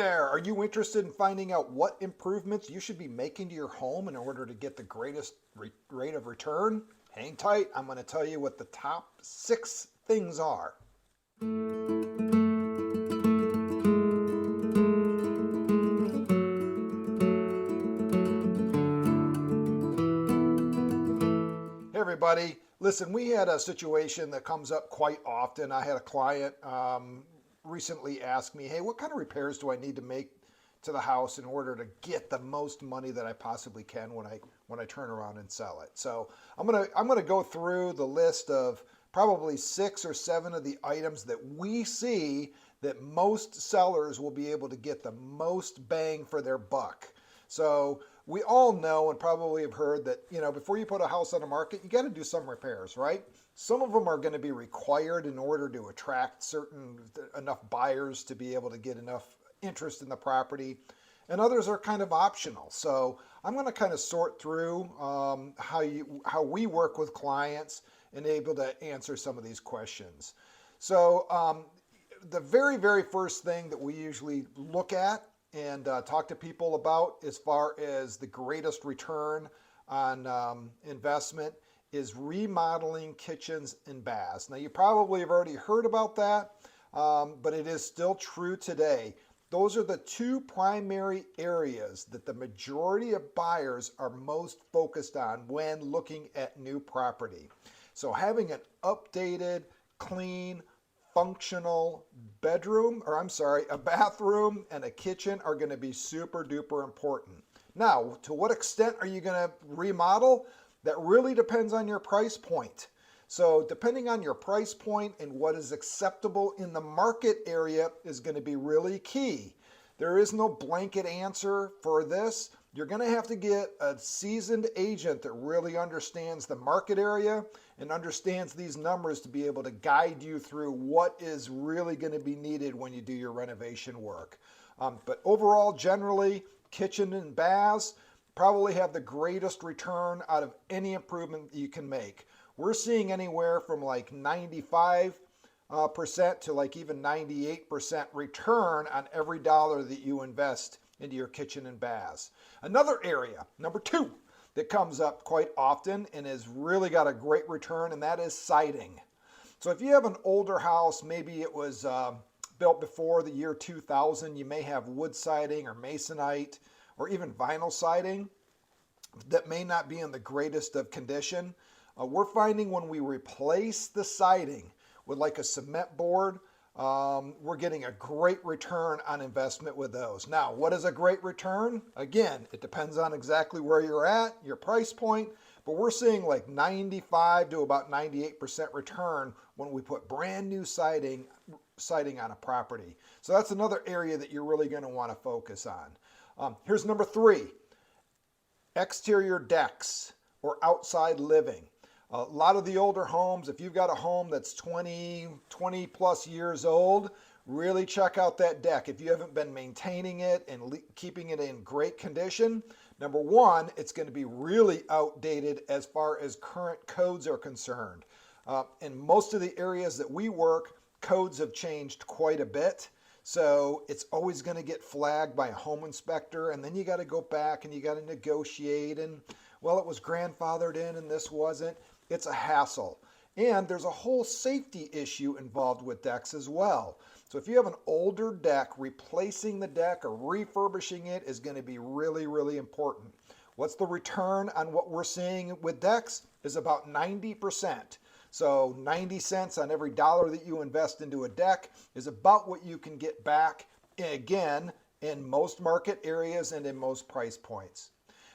there! Are you interested in finding out what improvements you should be making to your home in order to get the greatest rate of return? Hang tight, I'm going to tell you what the top 6 things are. Hey everybody, listen, we had a situation that comes up quite often. I had a client recently ask me, hey, what kind of repairs do I need to make to the house in order to get the most money that I possibly can when I turn around and sell it? So I'm gonna go through the list of probably 6 or 7 of the items that we see that most sellers will be able to get the most bang for their buck. So we all know and probably have heard that, before you put a house on the market, you got to do some repairs, right? Some of them are going to be required in order to attract enough buyers to be able to get enough interest in the property, and others are kind of optional. So I'm going to kind of sort through how we work with clients and able to answer some of these questions. So the very, very first thing that we usually look at and talk to people about as far as the greatest return on investment is remodeling kitchens and baths. Now, you probably have already heard about that, but it is still true today. Those are the 2 primary areas that the majority of buyers are most focused on when looking at new property. So having an updated, clean, functional a bathroom and a kitchen are going to be super duper important. Now, to what extent are you going to remodel? That really depends on your price point. So depending on your price point and what is acceptable in the market area is going to be really key. There is no blanket answer for this. You're going to have to get a seasoned agent that really understands the market area and understands these numbers to be able to guide you through what is really going to be needed when you do your renovation work. But overall, generally, kitchen and baths probably have the greatest return out of any improvement that you can make. We're seeing anywhere from like 95% to like even 98% return on every dollar that you invest into your kitchen and baths. Another area, number 2, that comes up quite often and has really got a great return, and that is siding. So if you have an older house, maybe it was built before the year 2000, you may have wood siding or masonite or even vinyl siding that may not be in the greatest of condition. We're finding when we replace the siding with like a cement board, we're getting a great return on investment with those. Now, what is a great return? Again, it depends on exactly where you're at, your price point, but we're seeing like 95 to about 98% return when we put brand new siding on a property. So that's another area that you're really going to want to focus on. Here's number 3, exterior decks or outside living. A lot of the older homes, if you've got a home that's 20 plus years old, really check out that deck. If you haven't been maintaining it and keeping it in great condition, number 1, it's going to be really outdated as far as current codes are concerned. In most of the areas that we work, codes have changed quite a bit. So it's always going to get flagged by a home inspector, and then you got to go back and you got to negotiate, and well, it was grandfathered in and this wasn't. It's a hassle. And there's a whole safety issue involved with decks as well. So if you have an older deck, replacing the deck or refurbishing it is going to be really, really important. What's the return on what we're seeing with decks is about 90%. So 90 cents on every dollar that you invest into a deck is about what you can get back, again, in most market areas and in most price points.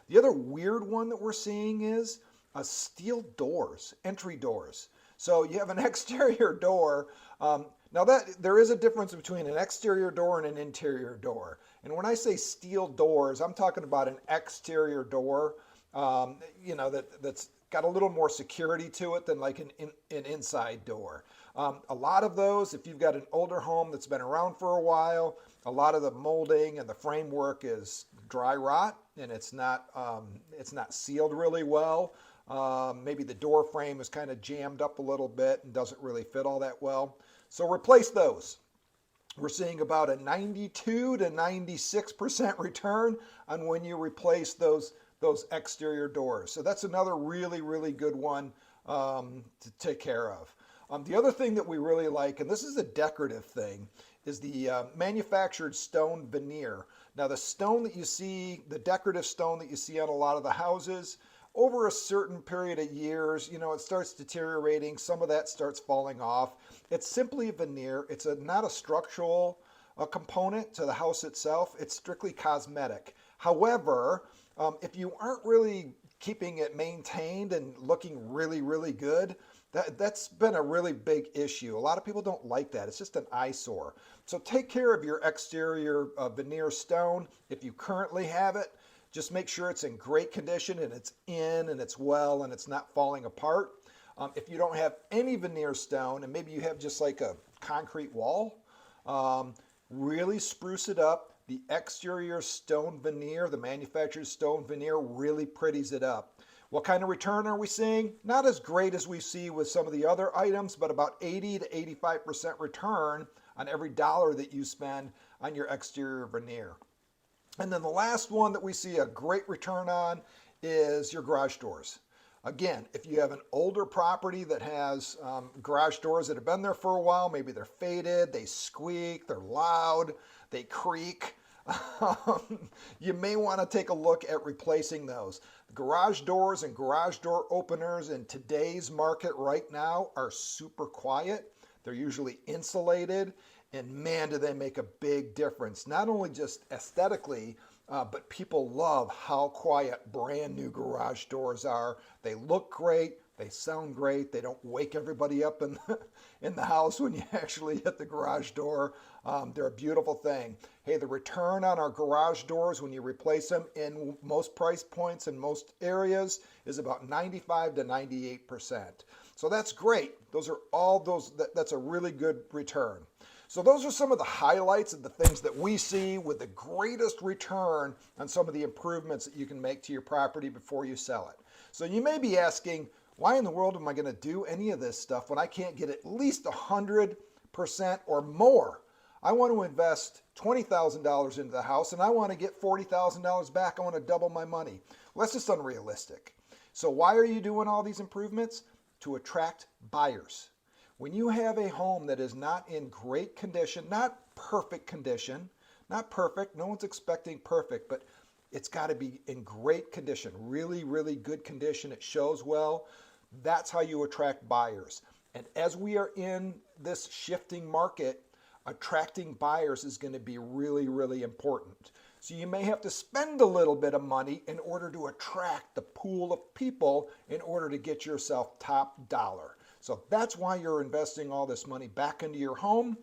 The other weird one that we're seeing is steel doors, entry doors. So you have an exterior door. Now there is a difference between an exterior door and an interior door. And when I say steel doors, I'm talking about an exterior door, that's got a little more security to it than like an inside door. A lot of those, if you've got an older home that's been around for a while, a lot of the molding and the framework is dry rot and it's not sealed really well. Maybe the door frame is kind of jammed up a little bit and doesn't really fit all that well. So replace those. We're seeing about a 92 to 96% return on when you replace those exterior doors. So that's another really, really good one to take care of. The other thing that we really like, and this is a decorative thing, is the manufactured stone veneer. Now the stone that you see, the decorative stone that you see on a lot of the houses, over a certain period of years, it starts deteriorating. Some of that starts falling off. It's simply a veneer. It's not a structural component to the house itself. It's strictly cosmetic. However, if you aren't really keeping it maintained and looking really, really good, that's been a really big issue. A lot of people don't like that. It's just an eyesore. So take care of your exterior veneer stone. If you currently have it, just make sure it's in great condition and it's in and it's well and it's not falling apart. If you don't have any veneer stone and maybe you have just like a concrete wall, really spruce it up. The exterior stone veneer, the manufactured stone veneer, really pretties it up. What kind of return are we seeing? Not as great as we see with some of the other items, but about 80 to 85% return on every dollar that you spend on your exterior veneer. And then the last one that we see a great return on is your garage doors. Again, if you have an older property that has garage doors that have been there for a while, maybe they're faded, they squeak, they're loud, they creak, you may want to take a look at replacing those. Garage doors and garage door openers in today's market right now are super quiet. They're usually insulated, and man, do they make a big difference. Not only just aesthetically, but people love how quiet brand new garage doors are. They look great. They sound great. They don't wake everybody up in the house when you actually hit the garage door. They're a beautiful thing. Hey, the return on our garage doors when you replace them in most price points in most areas is about 95 to 98%. So that's great. That's a really good return. So those are some of the highlights of the things that we see with the greatest return on some of the improvements that you can make to your property before you sell it. So you may be asking, why in the world am I going to do any of this stuff when I can't get at least 100% or more? I want to invest $20,000 into the house and I want to get $40,000 back. I want to double my money. Well, that's just unrealistic. So why are you doing all these improvements? To attract buyers. When you have a home that is not in great condition, not perfect condition, not perfect, no one's expecting perfect, but it's got to be in great condition, really, really good condition. It shows well. That's how you attract buyers. And as we are in this shifting market, attracting buyers is going to be really, really important. So you may have to spend a little bit of money in order to attract the pool of people in order to get yourself top dollar. So that's why you're investing all this money back into your home,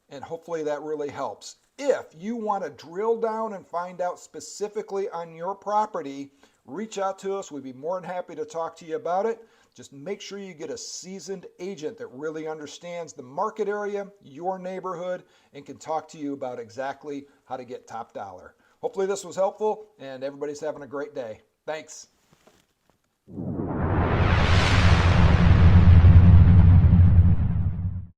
and hopefully that really helps. If you want to drill down and find out specifically on your property, reach out to us. We'd be more than happy to talk to you about it. Just make sure you get a seasoned agent that really understands the market area, your neighborhood, and can talk to you about exactly how to get top dollar. Hopefully this was helpful, and everybody's having a great day. Thanks.